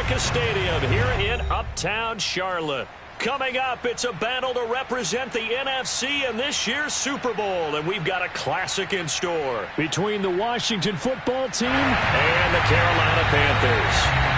America Stadium here in Uptown Charlotte. Coming up, it's a battle to represent the NFC in this year's Super Bowl, and we've got a classic in store between the Washington football team and the Carolina Panthers.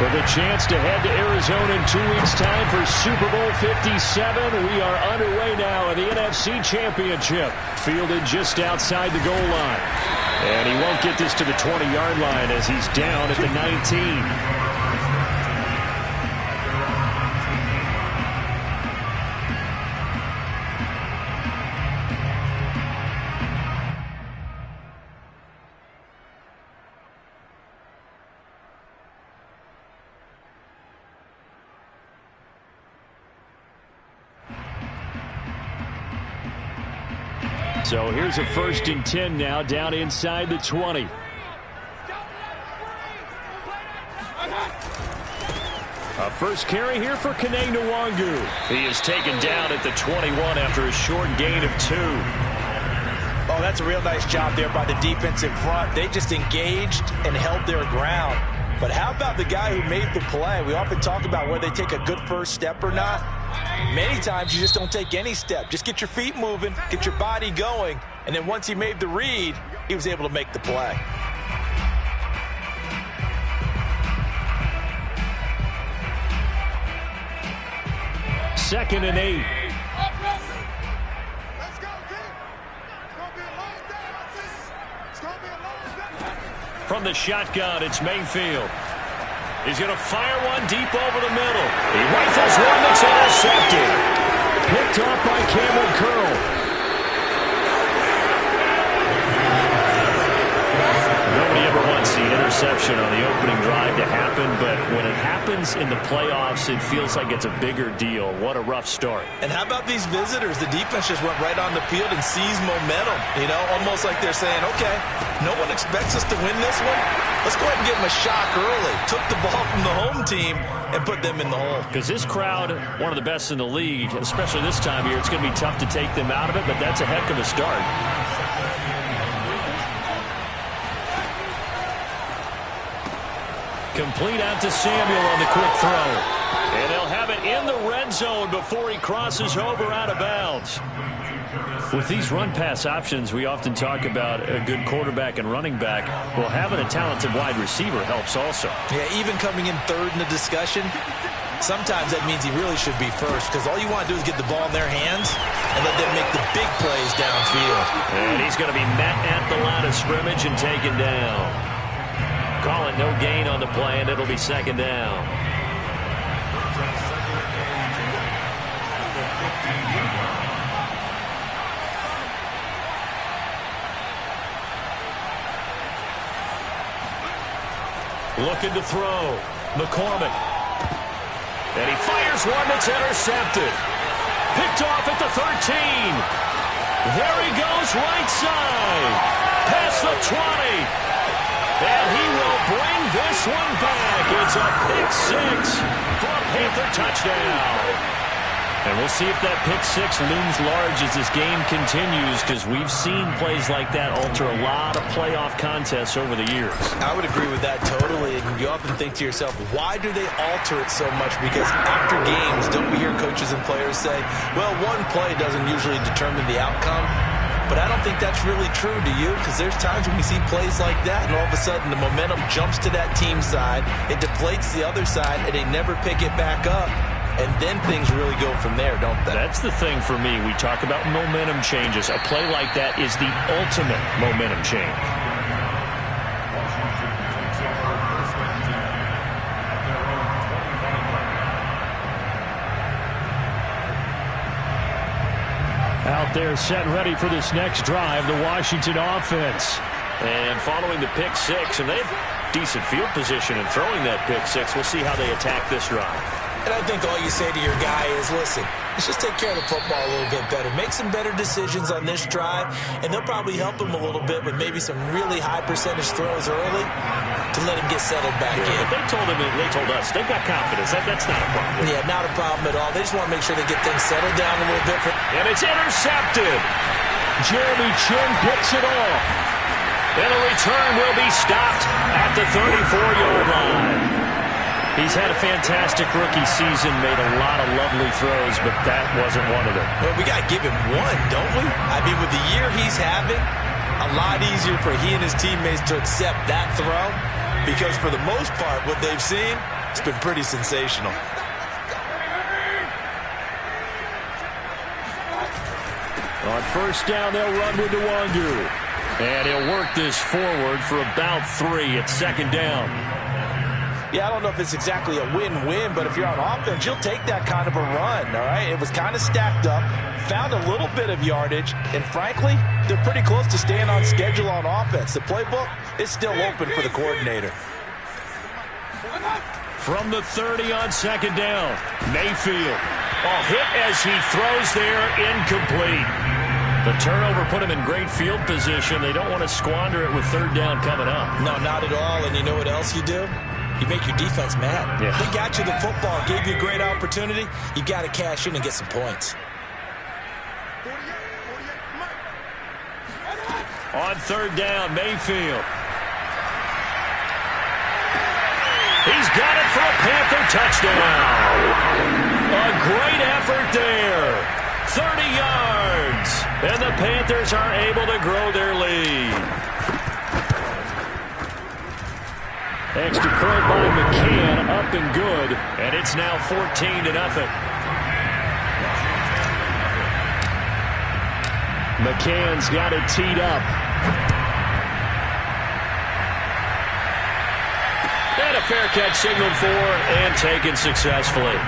With a chance to head to Arizona in 2 weeks' time for Super Bowl 57. We are underway now in the NFC Championship. Fielded just outside the goal line. And he won't get this to the 20-yard line as he's down at the 19. So here's a 1st and 10 now, down inside the 20. A first carry here for Kene Nwangu. He is taken down at the 21 after a short gain of 2. Oh, that's a real nice job there by the defensive front. They just engaged and held their ground. But how about the guy who made the play? We often talk about whether they take a good first step or not. Many times you just don't take any step. Just get your feet moving, get your body going, and then once he made the read, he was able to make the play. Second and 8. From the shotgun, it's Mayfield. He's going to fire one deep over the middle. He rifles one that's intercepted. Picked off by Cameron Curl. Nobody ever wants the interception on the opening drive to happen, but when it happens in the playoffs, it feels like it's a bigger deal. What a rough start. And how about these visitors? The defense just went right on the field and seized momentum. You know, almost like they're saying, okay, no one expects us to win this one. Let's go ahead and give them a shock early. Took the ball from the home team and put them in the hole. Because this crowd, one of the best in the league, especially this time of year, it's going to be tough to take them out of it, but that's a heck of a start. Complete out to Samuel on the quick throw. And they'll have it in the red zone before he crosses over out of bounds. With these run-pass options, we often talk about a good quarterback and running back. Well, having a talented wide receiver helps also. Yeah, even coming in third in the discussion, sometimes that means he really should be first because all you want to do is get the ball in their hands and let them make the big plays downfield. And he's going to be met at the line of scrimmage and taken down. Call it no gain on the play, and it'll be second down. Looking to throw. McCormick. And he fires one that's intercepted. Picked off at the 13. There he goes right side. Past the 20. And he will bring this one back. It's a pick 6 for a Panther touchdown. And we'll see if that pick 6 looms large as this game continues, because we've seen plays like that alter a lot of playoff contests over the years. I would agree with that totally. And you often think to yourself, why do they alter it so much? Because after games, don't we hear coaches and players say, well, one play doesn't usually determine the outcome. But I don't think that's really true, do you? Because there's times when we see plays like that, and all of a sudden the momentum jumps to that team side, it deflates the other side, and they never pick it back up. And then things really go from there, don't they? That's the thing for me. We talk about momentum changes. A play like that is the ultimate momentum change. Out there set ready for this next drive, the Washington offense. And following the pick 6, and they have decent field position in throwing that pick 6. We'll see how they attack this drive. And I think all you say to your guy is, listen, let's just take care of the football a little bit better. Make some better decisions on this drive, and they'll probably help him a little bit with maybe some really high percentage throws early to let him get settled back in. But they told us they've got confidence. That's not a problem. Yeah, not a problem at all. They just want to make sure they get things settled down a little bit. And it's intercepted. Jeremy Chin picks it off. And the return will be stopped at the 34-yard line. He's had a fantastic rookie season, made a lot of lovely throws, but that wasn't one of them. Well, we got to give him one, don't we? I mean, with the year he's having, a lot easier for he and his teammates to accept that throw because for the most part, what they've seen, it's been pretty sensational. On first down, they'll run with Nwangu. And he'll work this forward for about 3 at second down. Yeah, I don't know if it's exactly a win-win, but if you're on offense, you'll take that kind of a run, all right? It was kind of stacked up, found a little bit of yardage, and frankly, they're pretty close to staying on schedule on offense. The playbook is still open for the coordinator. From the 30 on second down, Mayfield. Hit as he throws there, incomplete. The turnover put him in great field position. They don't want to squander it with third down coming up. No, not at all, and you know what else you do? You make your defense mad. Yeah. They got you the football, gave you a great opportunity. You got to cash in and get some points. On third down, Mayfield. He's got it for a Panther touchdown. A great effort there. 30 yards. And the Panthers are able to grow their lead. Extra point by McCann, up and good, and it's now 14-0. McCann's got it teed up. And a fair catch signaled for and taken successfully.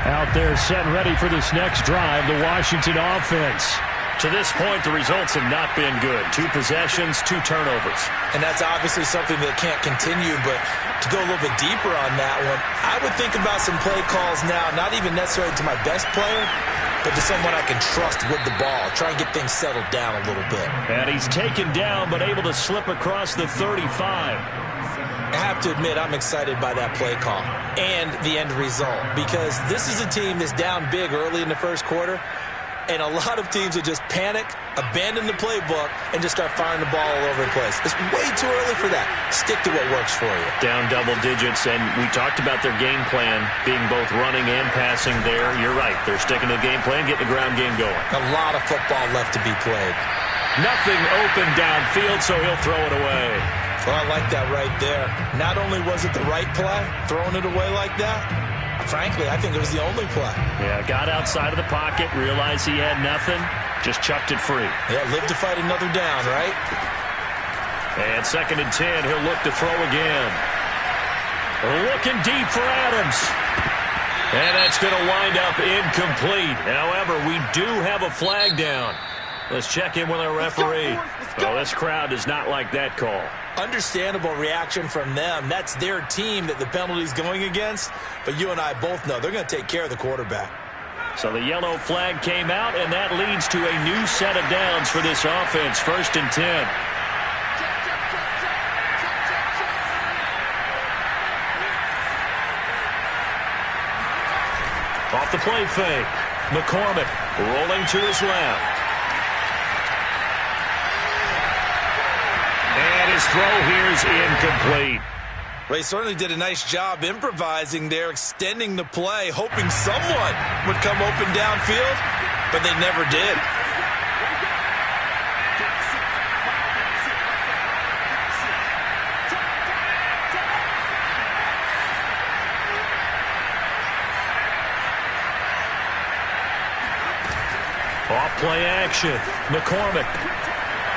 Out there set and ready for this next drive, the Washington offense. To this point, the results have not been good. 2 possessions, 2 turnovers. And that's obviously something that can't continue, but to go a little bit deeper on that one, I would think about some play calls now, not even necessarily to my best player, but to someone I can trust with the ball. Try and get things settled down a little bit. And he's taken down, but able to slip across the 35. I have to admit, I'm excited by that play call and the end result because this is a team that's down big early in the first quarter, and a lot of teams will just panic, abandon the playbook, and just start firing the ball all over the place. It's way too early for that. Stick to what works for you. Down double digits, and we talked about their game plan being both running and passing there. You're right. They're sticking to the game plan, getting the ground game going. A lot of football left to be played. Nothing open downfield, so he'll throw it away. Well, I like that right there. Not only was it the right play, throwing it away like that, frankly, I think it was the only play. Yeah, got outside of the pocket, realized he had nothing, just chucked it free. Yeah, live to fight another down, right? And 2nd and 10, he'll look to throw again. Looking deep for Adams. And that's going to wind up incomplete. However, we do have a flag down. Let's check in with our referee. Well, this crowd does not like that call. Understandable reaction from them. That's their team that the penalty's going against. But you and I both know they're going to take care of the quarterback. So the yellow flag came out, and that leads to a new set of downs for this offense. 1st and 10. Off the play fake. McCormick rolling to his left. And his throw here is incomplete. Well, he certainly did a nice job improvising there, extending the play, hoping someone would come open downfield, but they never did. Off play action. McCormick.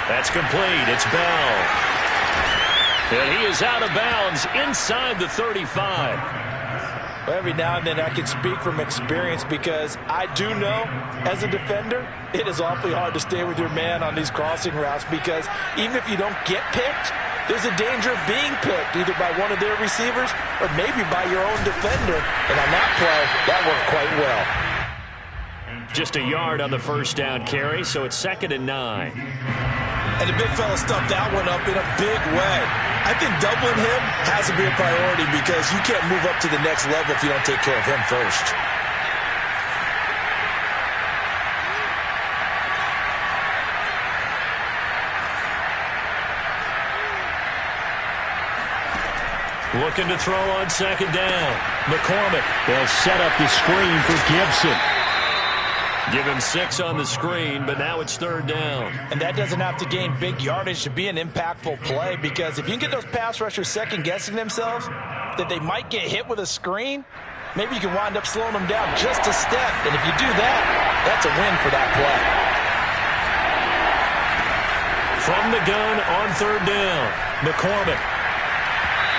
That's complete. It's Bell. And he is out of bounds inside the 35. Well, every now and then I can speak from experience because I do know, as a defender, it is awfully hard to stay with your man on these crossing routes because even if you don't get picked, there's a danger of being picked either by one of their receivers or maybe by your own defender. And on that play, that worked quite well. Just a yard on the first down carry, so it's 2nd and 9. And the big fella stuffed that one up in a big way. I think doubling him has to be a priority because you can't move up to the next level if you don't take care of him first. Looking to throw on 2nd down. McCormick. They'll set up the screen for Gibson. Give him 6 on the screen, but now it's 3rd down. And that doesn't have to gain big yardage to be an impactful play because if you can get those pass rushers second-guessing themselves that they might get hit with a screen, maybe you can wind up slowing them down just a step. And if you do that, that's a win for that play. From the gun on 3rd down, McCormick.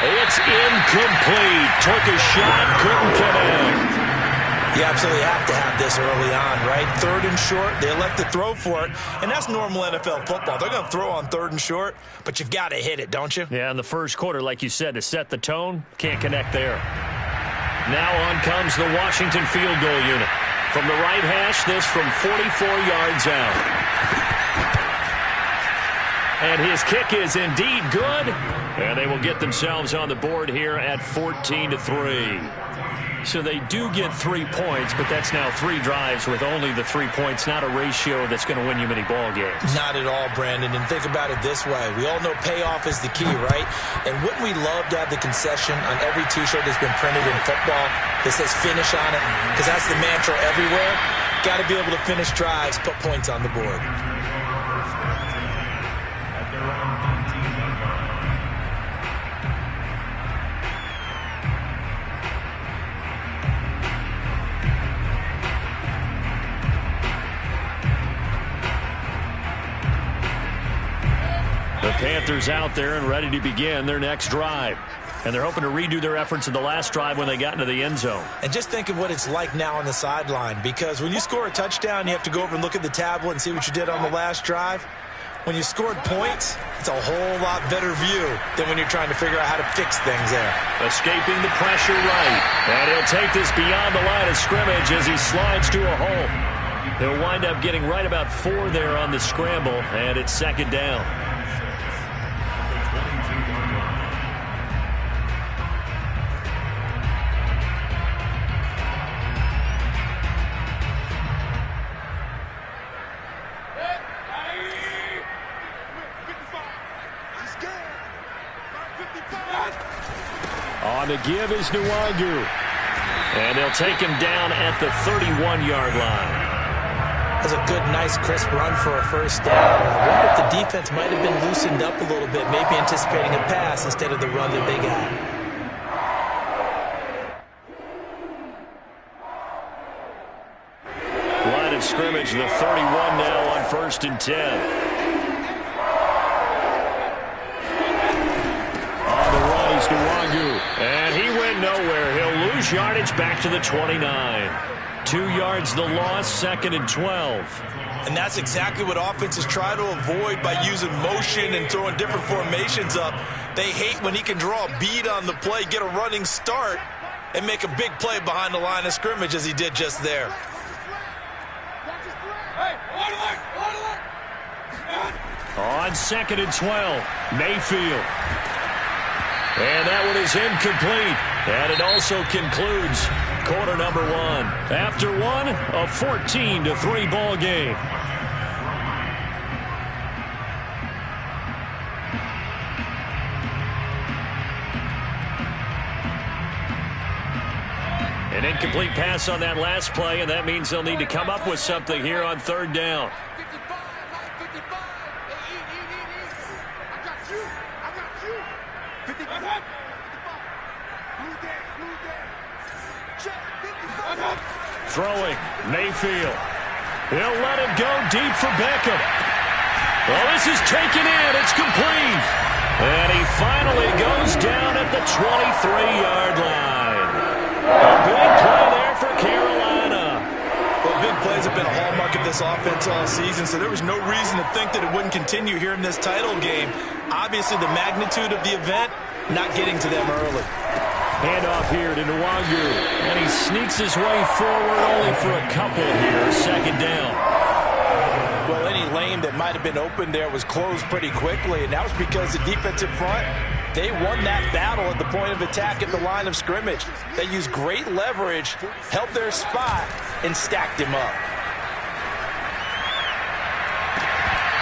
It's incomplete. Took a shot, couldn't connect. You absolutely have to have this early on, right? 3rd and short, they elect to throw for it, and that's normal NFL football. They're going to throw on 3rd and short, but you've got to hit it, don't you? Yeah, in the first quarter, like you said, to set the tone, can't connect there. Now on comes the Washington field goal unit. From the right hash, this from 44 yards out. And his kick is indeed good, and they will get themselves on the board here at 14-3. So they do get 3 points, but that's now 3 drives with only the 3 points, not a ratio that's going to win you many ball games. Not at all, Brandon. And think about it this way. We all know payoff is the key, right? And wouldn't we love to have the concession on every T-shirt that's been printed in football that says finish on it? Because that's the mantra everywhere. Got to be able to finish drives, put points on the board. The Panthers out there and ready to begin their next drive. And they're hoping to redo their efforts in the last drive when they got into the end zone. And just think of what it's like now on the sideline, because when you score a touchdown, you have to go over and look at the tablet and see what you did on the last drive. When you scored points, it's a whole lot better view than when you're trying to figure out how to fix things there. Escaping the pressure right. And he'll take this beyond the line of scrimmage as he slides to a hole. He'll wind up getting right about 4 there on the scramble, and it's 2nd down. On the give is Nwangu. And they'll take him down at the 31-yard line. That's a good, nice, crisp run for a first down. I wonder if the defense might have been loosened up a little bit, maybe anticipating a pass instead of the run that they got. Line of scrimmage, the 31 now on 1st and 10. Nwangu, and he went nowhere. He'll lose yardage back to the 29. 2 yards the loss, 2nd and 12. And that's exactly what offenses try to avoid by using motion and throwing different formations up. They hate when he can draw a bead on the play, get a running start, and make a big play behind the line of scrimmage as he did just there. On 2nd and 12, Mayfield. And that one is incomplete. And it also concludes quarter number 1. After one, a 14-3 ball game. An incomplete pass on that last play, and that means they'll need to come up with something here on 3rd down. Throwing, Mayfield. He'll let it go deep for Beckham. Well, this is taken in. It's complete. And he finally goes down at the 23-yard line. A big play there for Carolina. Well, big plays have been a hallmark of this offense all season, so there was no reason to think that it wouldn't continue here in this title game. Obviously, the magnitude of the event not getting to them early. Handoff here to Nwangu, and he sneaks his way forward only for a couple here. Second down. Well, any lane that might have been open there was closed pretty quickly, and that was because the defensive front, they won that battle at the point of attack at the line of scrimmage. They used great leverage, held their spot, and stacked him up.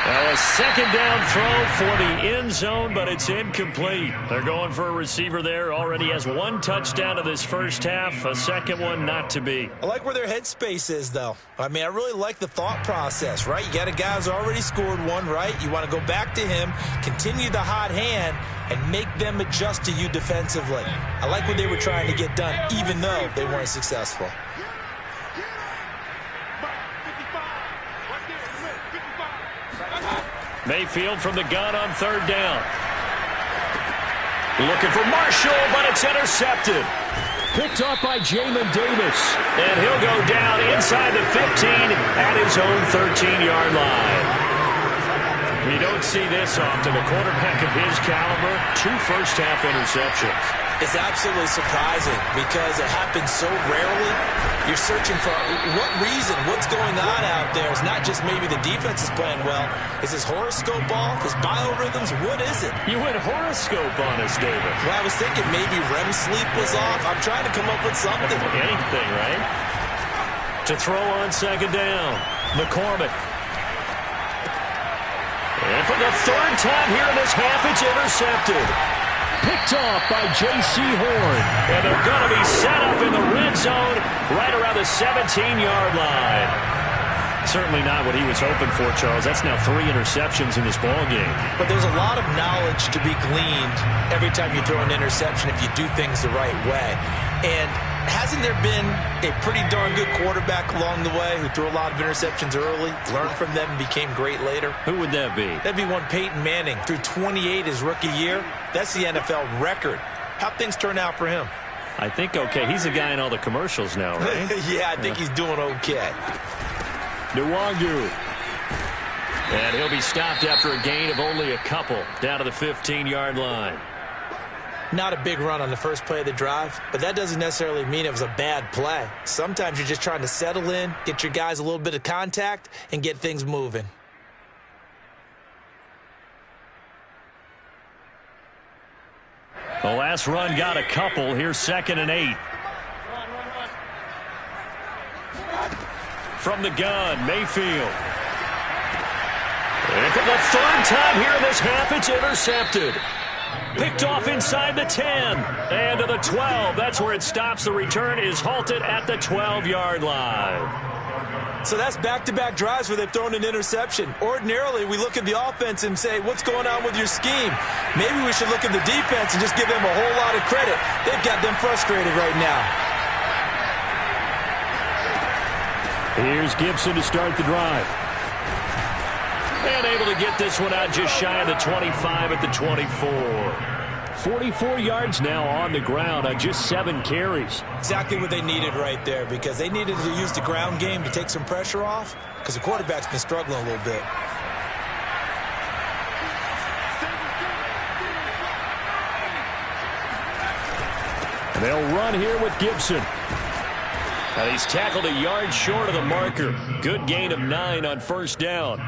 Well, a second down throw for the end zone, but it's incomplete. They're going for a receiver there. Already has one touchdown in this first half. A second one not to be. I like where their headspace is, though. I mean, I really like the thought process, right? You got a guy who's already scored one, right? You want to go back to him, continue the hot hand, and make them adjust to you defensively. I like what they were trying to get done, even though they weren't successful. Mayfield from the gun on third down. Looking for Marshall, but it's intercepted. Picked off by Jamin Davis. And he'll go down inside the 15 at his own 13-yard line. We don't see this often. A quarterback of his caliber, 2 first-half interceptions. It's absolutely surprising because it happens so rarely. You're searching for what reason, what's going on out there. It's not just maybe the defense is playing well. Is his horoscope off? His biorhythms? What is it? You went horoscope on us, David. Well, I was thinking maybe REM sleep was off. I'm trying to come up with something. Anything, right? To throw on second down, McCormick. And for the third time here in this half, it's intercepted. Picked off by J.C. Horn. And they're going to be set up in the red zone right around the 17-yard line. Certainly not what he was hoping for, Charles. That's now 3 interceptions in this ballgame. But there's a lot of knowledge to be gleaned every time you throw an interception if you do things the right way. And hasn't there been a pretty darn good quarterback along the way who threw a lot of interceptions early, learned from them, and became great later? Who would that be? That'd be one Peyton Manning. Threw 28 his rookie year. That's the NFL record. How'd things turn out for him? I think okay. He's a guy in all the commercials now, right? Yeah, I think he's doing okay. Nwangu. And he'll be stopped after a gain of only a couple down to the 15-yard line. Not a big run on the first play of the drive, but that doesn't necessarily mean it was a bad play. Sometimes you're just trying to settle in, get your guys a little bit of contact, and get things moving. The last run got a couple. Here's 2nd and 8. From the gun, Mayfield. And for the third time here in this half, it's intercepted. Picked off inside the 10. And to the 12. That's where it stops. The return is halted at the 12-yard line. So that's back-to-back drives where they've thrown an interception. Ordinarily, we look at the offense and say, what's going on with your scheme? Maybe we should look at the defense and just give them a whole lot of credit. They've got them frustrated right now. Here's Gibson to start the drive. And able to get this one out just shy of the 25 at the 24. 44 yards now on the ground on just 7 carries. Exactly what they needed right there, because they needed to use the ground game to take some pressure off, because the quarterback's been struggling a little bit. And they'll run here with Gibson. And he's tackled a yard short of the marker. Good gain of 9 on first down.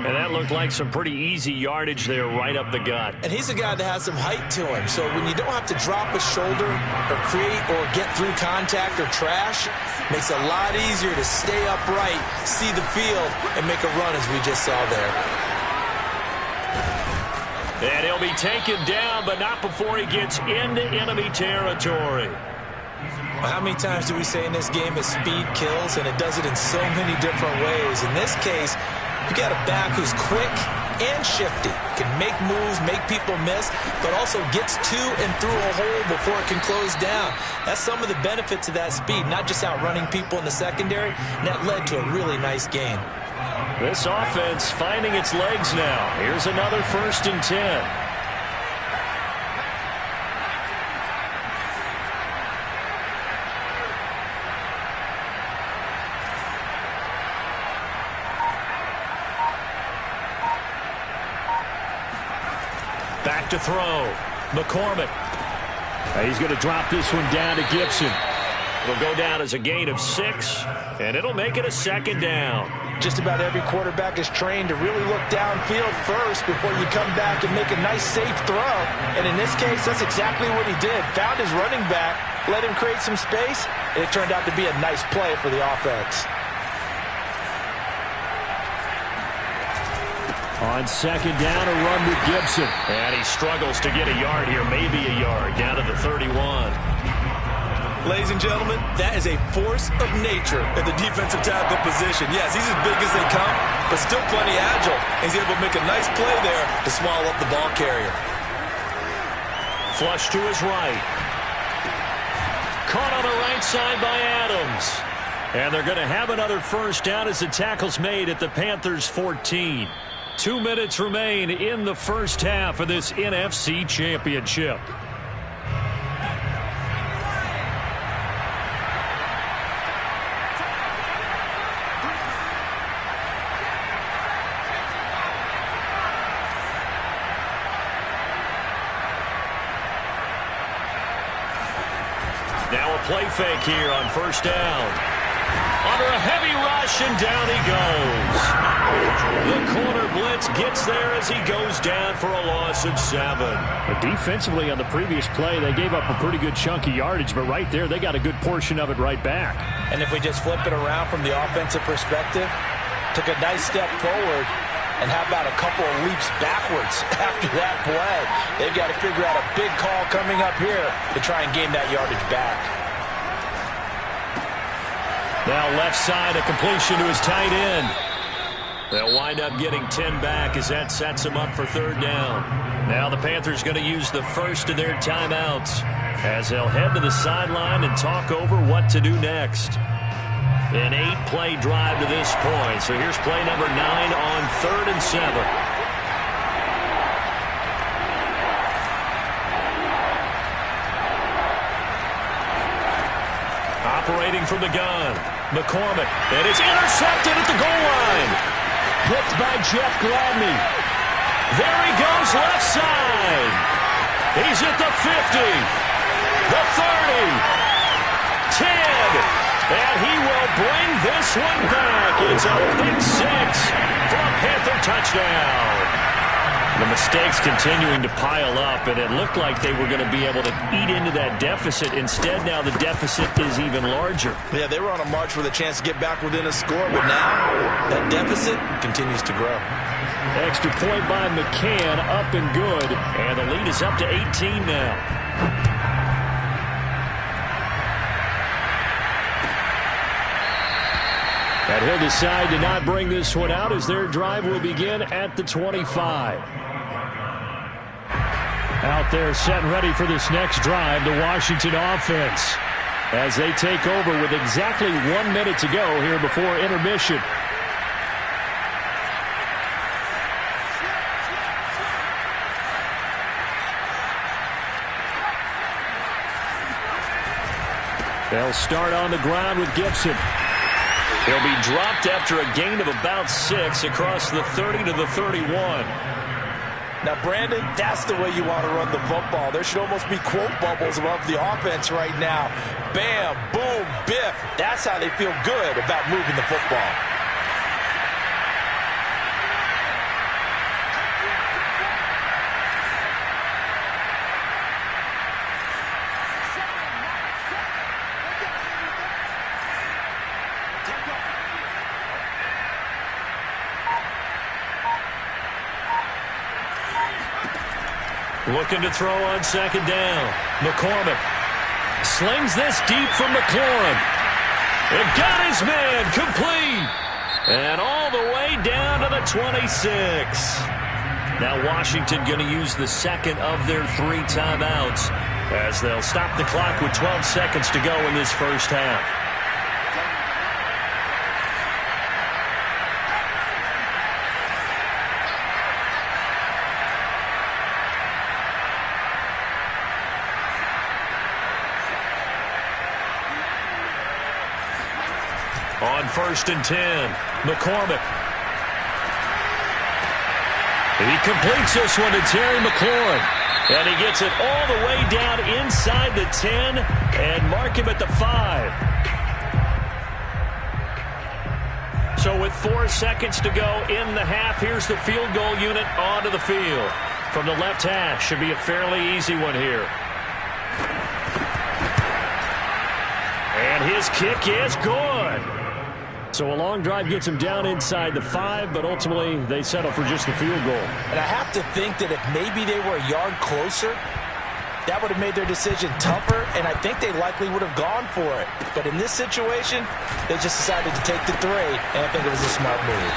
And that looked like some pretty easy yardage there right up the gut. And he's a guy that has some height to him. So when you don't have to drop a shoulder or create or get through contact or trash, makes it a lot easier to stay upright, see the field, and make a run as we just saw there. And he'll be taken down, but not before he gets into enemy territory. How many times do we say in this game that speed kills, and it does it in so many different ways? In this case, you got a back who's quick and shifty, can make moves, make people miss, but also gets to and through a hole before it can close down. That's some of the benefits of that speed, not just outrunning people in the secondary, and that led to a really nice gain. This offense finding its legs now. Here's another 1st and 10. Back to throw. McCormick. He's going to drop this one down to Gibson. It'll go down as a gain of 6, and it'll make it a 2nd down. Just about every quarterback is trained to really look downfield first before you come back and make a nice, safe throw. And in this case, that's exactly what he did. Found his running back, let him create some space, and it turned out to be a nice play for the offense. On 2nd down, a run with Gibson. And he struggles to get a yard here, maybe a yard, down to the 31. Ladies and gentlemen, that is a force of nature at the defensive tackle position. Yes, he's as big as they come, but still plenty agile. He's able to make a nice play there to swallow up the ball carrier. Flush to his right. Caught on the right side by Adams. And they're going to have another first down as the tackle's made at the Panthers' 14. 2 minutes remain in the first half of this NFC Championship. Now a play fake here on first down. Under a heavy rush, and down he goes. The corner blitz gets there as he goes down for a loss of 7. But defensively on the previous play, they gave up a pretty good chunk of yardage, but right there, they got a good portion of it right back. And if we just flip it around from the offensive perspective, took a nice step forward, and how about a couple of leaps backwards after that play? They've got to figure out a big call coming up here to try and gain that yardage back. Now left side, a completion to his tight end. They'll wind up getting 10 back as that sets them up for 3rd down. Now the Panthers going to use the first of their timeouts as they'll head to the sideline and talk over what to do next. An 8-play drive to this point. So here's play number 9 on 3rd and 7. Operating from the gun. McCormick. And it's intercepted at the goal line. Picked by Jeff Gladney. There he goes left side. He's at the 50. The 30. 10. And he will bring this one back. It's a pick 6 for a Panther touchdown. The mistakes continuing to pile up, and it looked like they were going to be able to eat into that deficit. Instead, now the deficit is even larger. Yeah, they were on a march with a chance to get back within a score, but now that deficit continues to grow. Extra point by McCann, up and good. And the lead is up to 18 now. And he'll decide to not bring this one out as their drive will begin at the 25. Out there set and ready for this next drive, the Washington offense, as they take over with exactly 1 minute to go here before intermission. They'll start on the ground with Gibson. He'll be dropped after a gain of about 6 across the 30 to the 31. Now, Brandon, that's the way you want to run the football. There should almost be quote bubbles above the offense right now. Bam, boom, biff. That's how they feel good about moving the football. Looking to throw on 2nd down. McCormick slings this deep from McLaurin. And got his man complete. And all the way down to the 26. Now Washington going to use the second of their 3 timeouts as they'll stop the clock with 12 seconds to go in this first half. On 1st and 10, McCormick. He completes this one to Terry McLaurin. And he gets it all the way down inside the 10 and mark him at the 5. So with 4 seconds to go in the half, here's the field goal unit onto the field. From the left hash, should be a fairly easy one here. And his kick is good. So a long drive gets him down inside the 5, but ultimately they settle for just the field goal. And I have to think that if maybe they were a yard closer, that would have made their decision tougher, and I think they likely would have gone for it. But in this situation, they just decided to take the 3, and I think it was a smart move.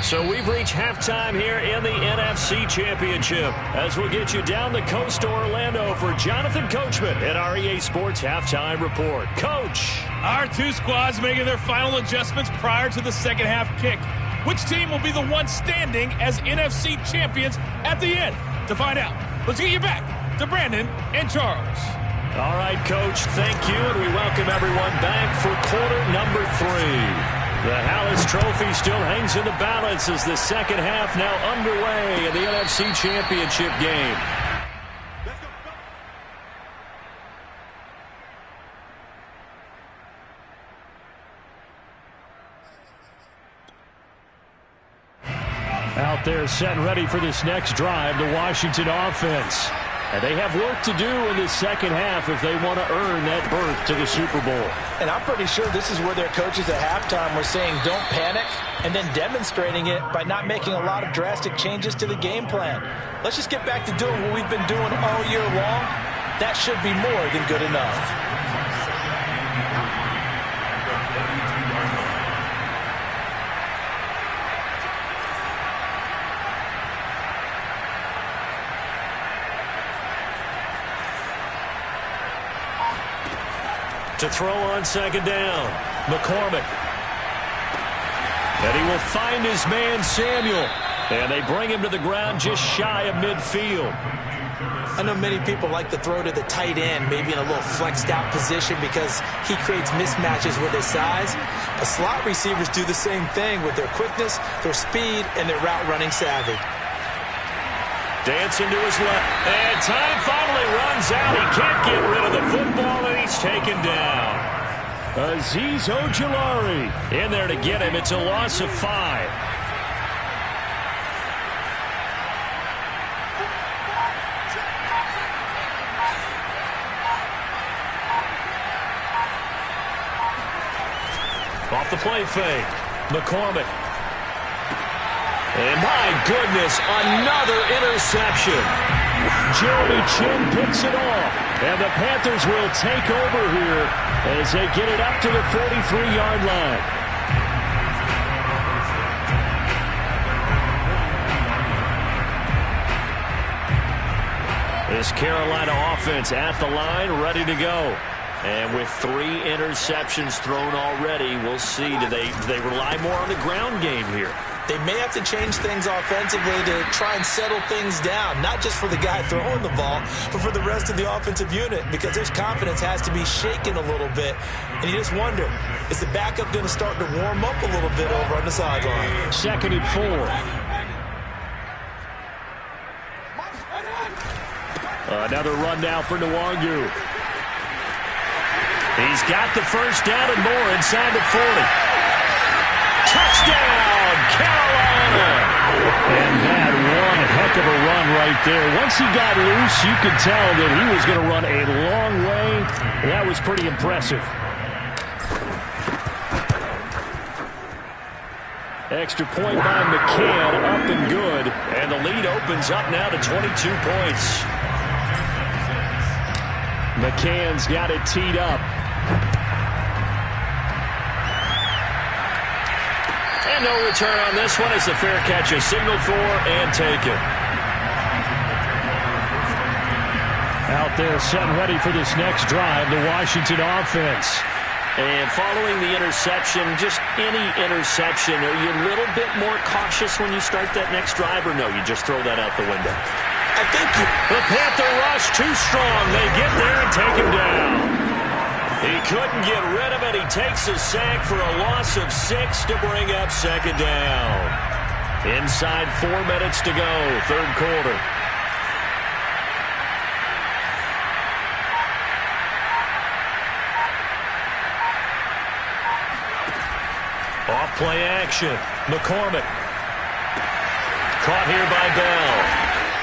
So we've reached halftime here in the NFC Championship as we'll get you down the coast to Orlando for Jonathan Coachman at our EA Sports Halftime Report. Coach. Our two squads making their final adjustments prior to the second half kick. Which team will be the one standing as NFC champions at the end? To find out, let's get you back to Brandon and Charles. All right, Coach, thank you, and we welcome everyone back for quarter number 3. The Hallis Trophy still hangs in the balance as the second half now underway in the NFC Championship game. Out there set and ready for this next drive, the Washington offense. And they have work to do in the second half if they want to earn that berth to the Super Bowl. And I'm pretty sure this is where their coaches at halftime were saying don't panic, and then demonstrating it by not making a lot of drastic changes to the game plan. Let's just get back to doing what we've been doing all year long. That should be more than good enough. To throw on second down, McCormick. And he will find his man, Samuel. And they bring him to the ground just shy of midfield. I know many people like to throw to the tight end, maybe in a little flexed out position because he creates mismatches with his size. But slot receivers do the same thing with their quickness, their speed, and their route running savvy. Dancing to his left. And time finally runs out. He can't get rid of the football, and he's taken down. Azeez Ojulari in there to get him. It's a loss of 5. Off the play fake. McCormick. And my goodness, another interception. Jeremy Chin picks it off. And the Panthers will take over here as they get it up to the 43-yard line. This Carolina offense at the line, ready to go. And with 3 interceptions thrown already, we'll see. Do they rely more on the ground game here? They may have to change things offensively to try and settle things down, not just for the guy throwing the ball, but for the rest of the offensive unit, because their confidence has to be shaken a little bit. And you just wonder, is the backup going to start to warm up a little bit over on the sideline? 2nd and 4. Another run now for Nwangu. He's got the first down and more inside the 40. Touchdown, Carolina! And that one heck of a run right there. Once he got loose, you could tell that he was going to run a long way. That was pretty impressive. Extra point by McCann, up and good. And the lead opens up now to 22 points. McCann's got it teed up. And no return on this one as the fair catch is signaled for and taken. Out there set and ready for this next drive, the Washington offense. And following the interception, just any interception, are you a little bit more cautious when you start that next drive, or no, you just throw that out the window? I think the Panther rush too strong. They get there and take him down. He couldn't get rid of it. He takes a sack for a loss of 6 to bring up second down. Inside 4 minutes to go, third quarter. Off play action. McCormick. Caught here by Bell.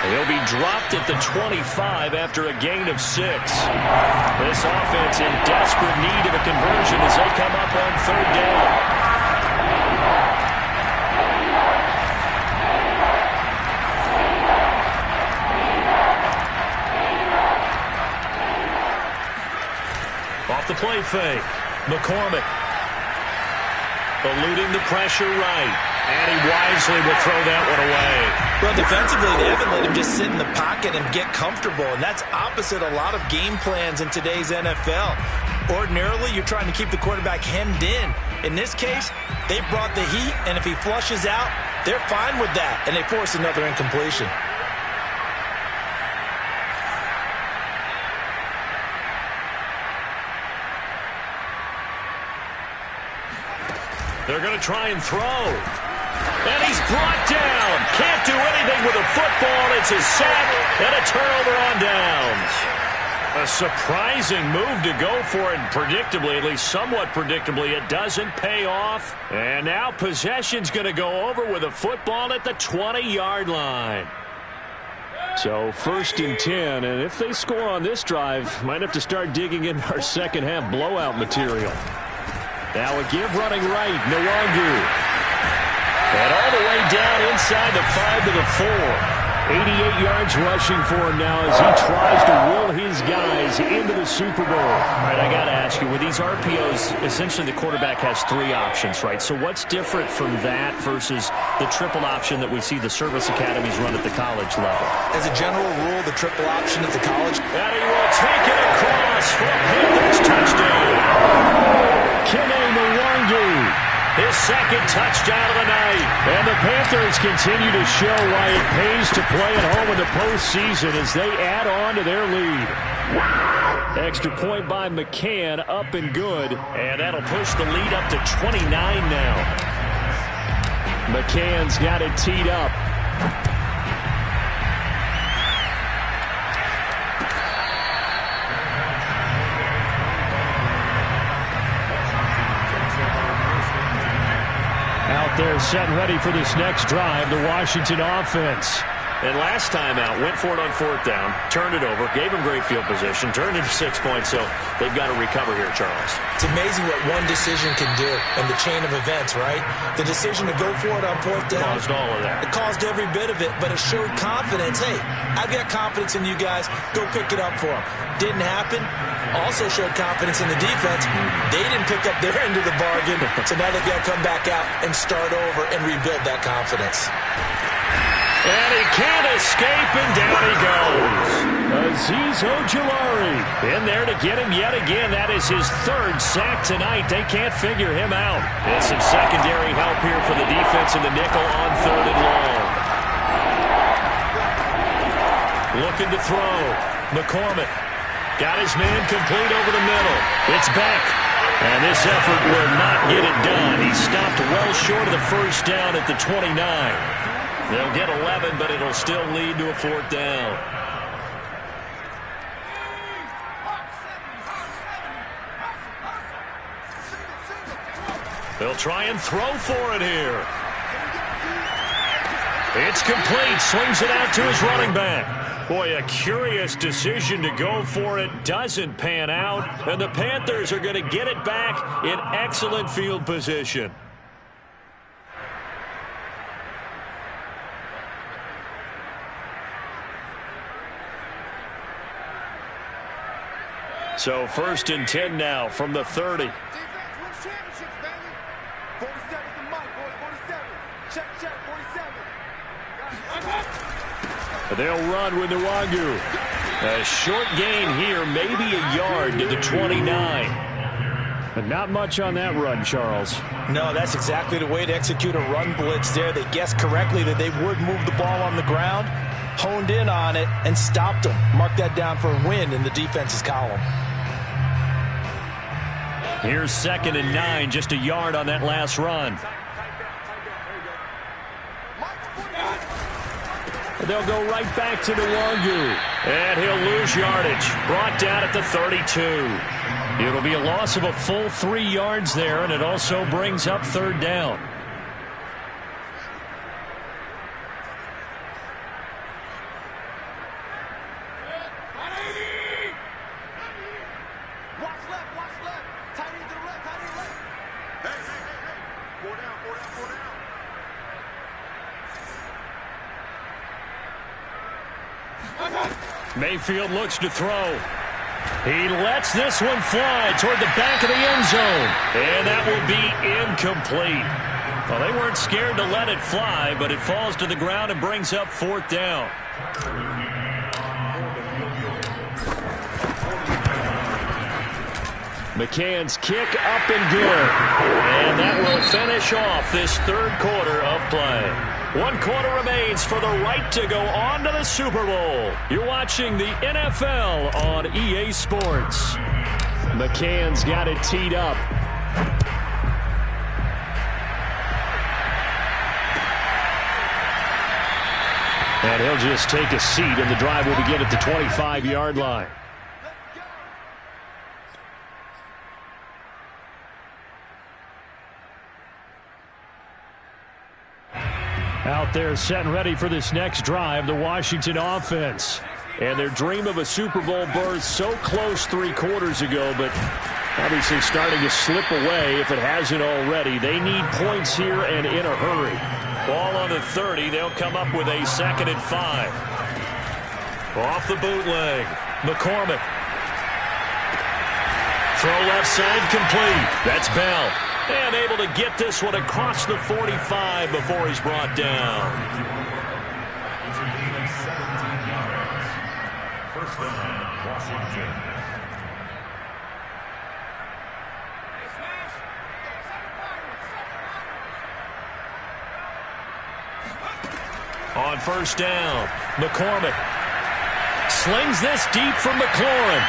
He'll be dropped at the 25 after a gain of 6. This offense in desperate need of a conversion as they come up on third down. Off the play fake. McCormick. Eluding the pressure right. And he wisely will throw that one away. Well, defensively, they haven't let him just sit in the pocket and get comfortable, and that's opposite a lot of game plans in today's NFL. Ordinarily, you're trying to keep the quarterback hemmed in. In this case, they brought the heat, and if he flushes out, they're fine with that, and they force another incompletion. They're going to try and throw. And he's brought down. Can't do anything with a football. It's a sack and a turnover on downs. A surprising move to go for it. Predictably, at least somewhat predictably, it doesn't pay off. And now possession's going to go over with a football at the 20-yard line. So 1st and 10, and if they score on this drive, might have to start digging in our second half blowout material. Now a give running right, Nwangu. And all the way down inside the 5 to the 4. 88 yards rushing for him now as he tries to will his guys into the Super Bowl. All right, I got to ask you, with these RPOs, essentially the quarterback has 3 options, right? So what's different from that versus the triple option that we see the service academies run at the college level? As a general rule, the triple option at the college. And he will take it across for a Panthers touchdown. Kene Nwangu. His second touchdown of the night. And the Panthers continue to show why it pays to play at home in the postseason as they add on to their lead. Extra point by McCann, up and good. And that'll push the lead up to 29 now. McCann's got it teed up. Out there set and ready for this next drive, the Washington offense. And last time out, went for it on 4th down, turned it over, gave him great field position, turned into 6 points, so they've got to recover here, Charles. It's amazing what one decision can do in the chain of events, right? The decision to go for it on 4th down. Caused all of that. It caused every bit of it, but it showed confidence. Hey, I've got confidence in you guys. Go pick it up for them. Didn't happen. Also showed confidence in the defense. They didn't pick up their end of the bargain, so now they've got to come back out and start over and rebuild that confidence. And he can't escape, and down he goes. Azeez Ojulari in there to get him yet again. That is his 3rd sack tonight. They can't figure him out. And some secondary help here for the defense in the nickel on 3rd and long. Looking to throw. McCormick got his man complete over the middle. It's back. And this effort will not get it done. He stopped well short of the 1st down at the 29. They'll get 11, but it'll still lead to a 4th down. They'll try and throw for it here. It's complete. Swings it out to his running back. Boy, a curious decision to go for it. Doesn't pan out. And the Panthers are going to get it back in excellent field position. So 1st and 10 now from the 30. Defense wins championships, baby. 47 the mic, boys. 47. Check, 47. They'll run with Nwangu. A short gain here, maybe a yard to the 29. But not much on that run, Charles. No, that's exactly the way to execute a run blitz there. They guessed correctly that they would move the ball on the ground, honed in on it, and stopped them. Mark that down for a win in the defense's column. Here's 2nd and 9, just a yard on that last run. They'll go right back to Nwangu. And he'll lose yardage. Brought down at the 32. It'll be a loss of a full 3 yards there, and it also brings up third down. Mayfield looks to throw. He lets this one fly toward the back of the end zone. And that will be incomplete. Well, they weren't scared to let it fly, but it falls to the ground and brings up fourth down. McCann's kick up and good. And that will finish off this third quarter of play. 1 quarter remains for the right to go on to the Super Bowl. You're watching the NFL on EA Sports. McCann's got it teed up. And he'll just take a seat, and the drive will begin at the 25-yard line. Out there set and ready for this next drive, the Washington offense. And their dream of a Super Bowl berth so close 3 quarters ago, but obviously starting to slip away if it hasn't already. They need points here and in a hurry. Ball on the 30. They'll come up with a 2nd and 5. Off the bootleg. McCormick. Throw left side complete. That's Bell. And able to get this one across the 45 before he's brought down. First down, Washington. On first down, McCormick slings this deep from McLaurin.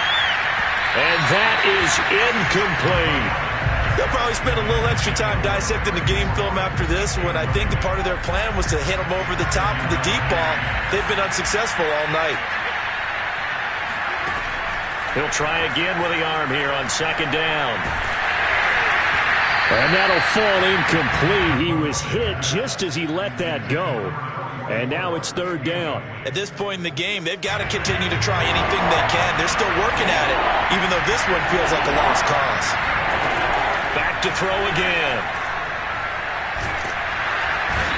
And that is incomplete. They'll probably spend a little extra time dissecting the game film after this, when I think the part of their plan was to hit them over the top of the deep ball. They've been unsuccessful all night. He'll try again with the arm here on 2nd down. And that'll fall incomplete. He was hit just as he let that go. And now it's 3rd down. At this point in the game, they've got to continue to try anything they can. They're still working at it, even though this one feels like a lost cause. Back to throw again.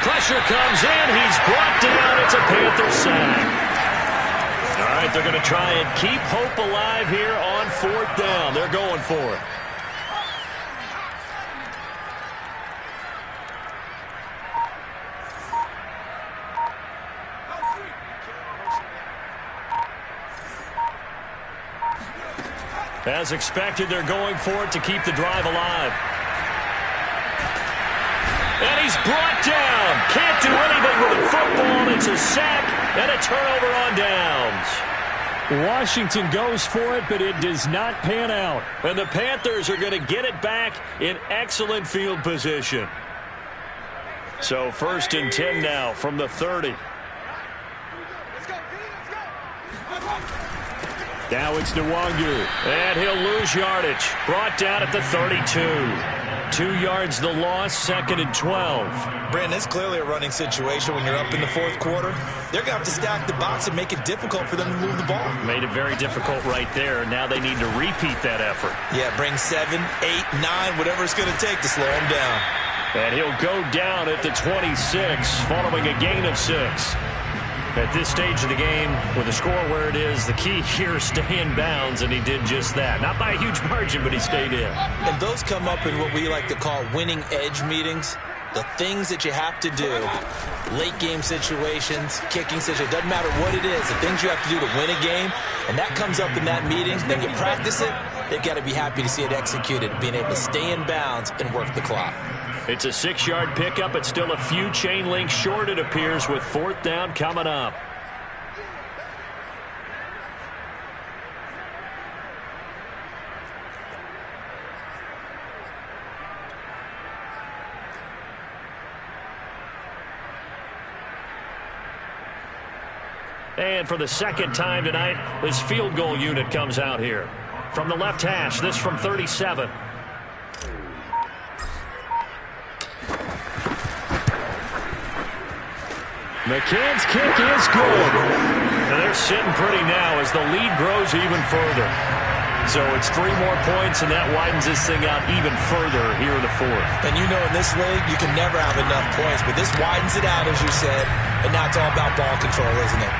Pressure comes in. He's brought down. It's a Panther sack. All right, they're going to try and keep hope alive here on 4th down. They're going for it. As expected, they're going for it to keep the drive alive. And he's brought down. Can't do anything with the football. It's a sack and a turnover on downs. Washington goes for it, but it does not pan out. And the Panthers are going to get it back in excellent field position. So 1st and 10 now from the 30. Now it's Nwangu, and he'll lose yardage. Brought down at the 32. 2 yards the loss, 2nd and 12. Brandon, it's clearly a running situation when you're up in the 4th quarter. They're going to have to stack the box and make it difficult for them to move the ball. Made it very difficult right there. Now they need to repeat that effort. Yeah, bring 7, 8, 9, whatever it's going to take to slow him down. And he'll go down at the 26, following a gain of 6. At this stage of the game, with the score where it is, the key here is stay in bounds, and he did just that. Not by a huge margin, but he stayed in. And those come up in what we like to call winning edge meetings. The things that you have to do, late game situations, kicking situations, doesn't matter what it is, the things you have to do to win a game, and that comes up in that meeting, then you practice it, they've got to be happy to see it executed, being able to stay in bounds and work the clock. It's a 6-yard pickup. It's still a few chain links short, it appears, with 4th down coming up. And for the second time tonight, this field goal unit comes out here. From the left hash, this from 37. McCann's kick is good. And they're sitting pretty now as the lead grows even further. So it's 3 more points, and that widens this thing out even further here in the fourth. And you know in this league, you can never have enough points, but this widens it out, as you said, and now it's all about ball control, isn't it?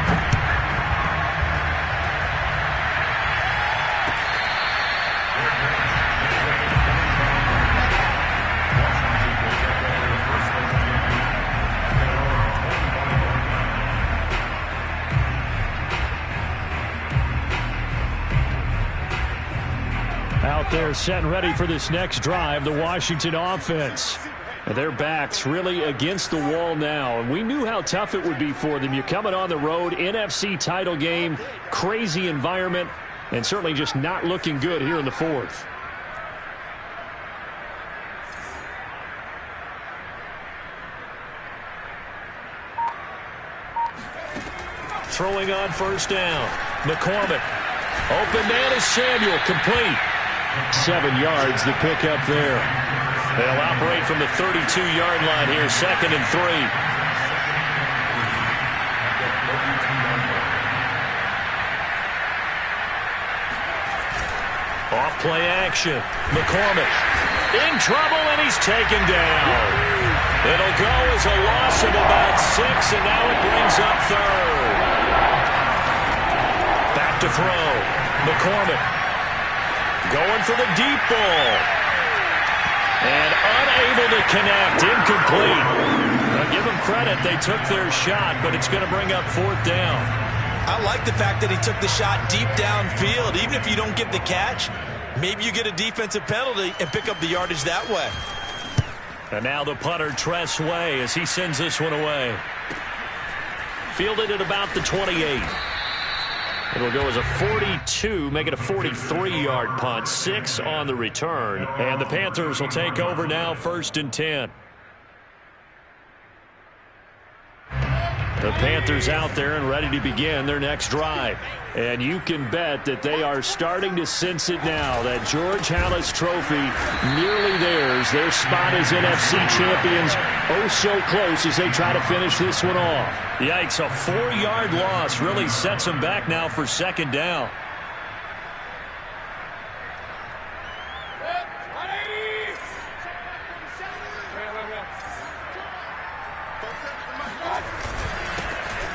Out there set and ready for this next drive, the Washington offense. And their backs really against the wall now. And we knew how tough it would be for them. You're coming on the road, NFC title game, crazy environment, and certainly just not looking good here in the fourth. Throwing on first down. McCormick. Open man is Samuel. Complete. 7 yards, the pickup there. They'll operate from the 32-yard line here, 2nd and 3. Off play action. McCormick in trouble, and he's taken down. It'll go as a loss of about 6, and now it brings up 3rd. Back to throw. McCormick. Going for the deep ball. And unable to connect. Incomplete. Now give them credit. They took their shot, but it's going to bring up 4th down. I like the fact that he took the shot deep downfield. Even if you don't get the catch, maybe you get a defensive penalty and pick up the yardage that way. And now the punter, Tress Way, as he sends this one away. Fielded at about the 28. It'll go as a 42, make it a 43-yard punt, 6 on the return. And the Panthers will take over now, 1st and 10. The Panthers out there and ready to begin their next drive. And you can bet that they are starting to sense it now. That George Halas trophy, nearly theirs. Their spot as NFC champions, oh so close as they try to finish this one off. Yikes, a 4-yard loss really sets them back now for 2nd down.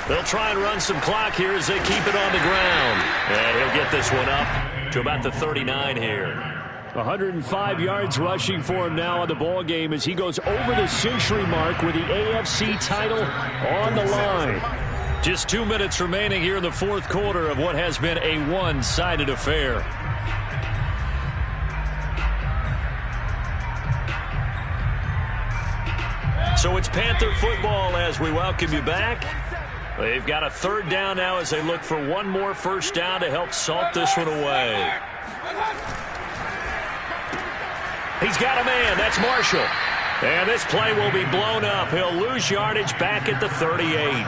They'll try and run some clock here as they keep it on the ground. And he'll get this one up to about the 39 here. 105 yards rushing for him now on the ball game as he goes over the century mark with the AFC title on the line. Just 2 minutes remaining here in the fourth quarter of what has been a one-sided affair. So it's Panther football as we welcome you back. They've got a 3rd down now as they look for one more first down to help salt this one away. He's got a man. That's Marshall. And this play will be blown up. He'll lose yardage back at the 38.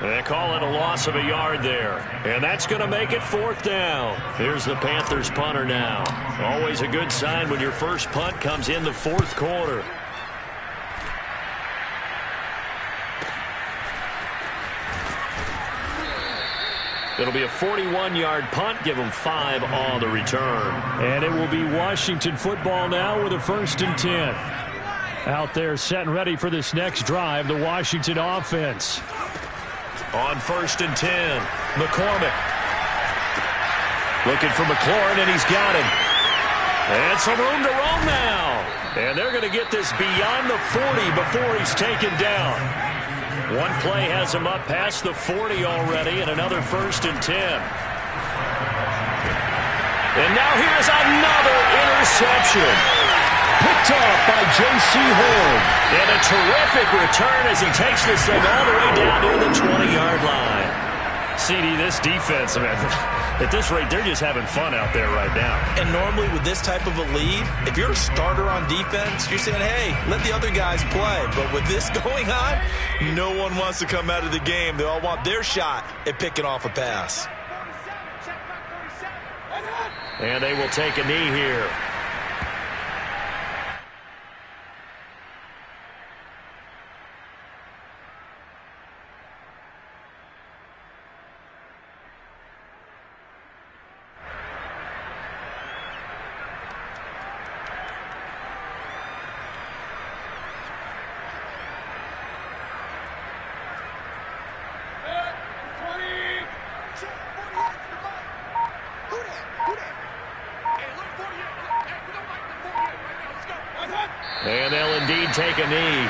They call it a loss of a yard there. And that's going to make it 4th down. Here's the Panthers punter now. Always a good sign when your first punt comes in the 4th quarter. It'll be a 41-yard punt. Give them 5 on the return. And it will be Washington football now with a 1st and 10. Out there set and ready for this next drive, the Washington offense. On 1st and 10, McCormick. Looking for McLaurin, and he's got him. And some room to roam now. And they're going to get this beyond the 40 before he's taken down. One play has him up past the 40 already, and another 1st and 10. And now here's another interception. Picked off by J.C. Horn. And a terrific return as he takes this thing all the way down to the 20-yard line. CD, this defense, man, at this rate, they're just having fun out there right now. And normally with this type of a lead, if you're a starter on defense, you're saying, hey, let the other guys play. But with this going on, no one wants to come out of the game. They all want their shot at picking off a pass. And they will take a knee here. And they'll indeed take a knee.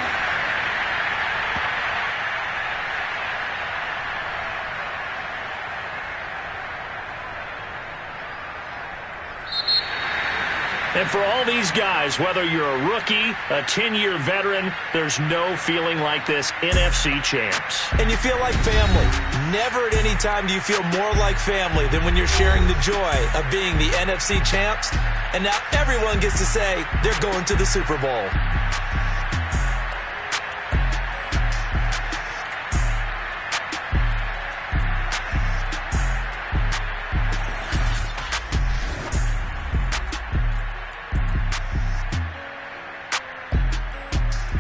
And for all these guys, whether you're a rookie, a 10-year veteran, there's no feeling like this NFC champs. And you feel like family. Never at any time do you feel more like family than when you're sharing the joy of being the NFC champs. And now everyone gets to say they're going to the Super Bowl.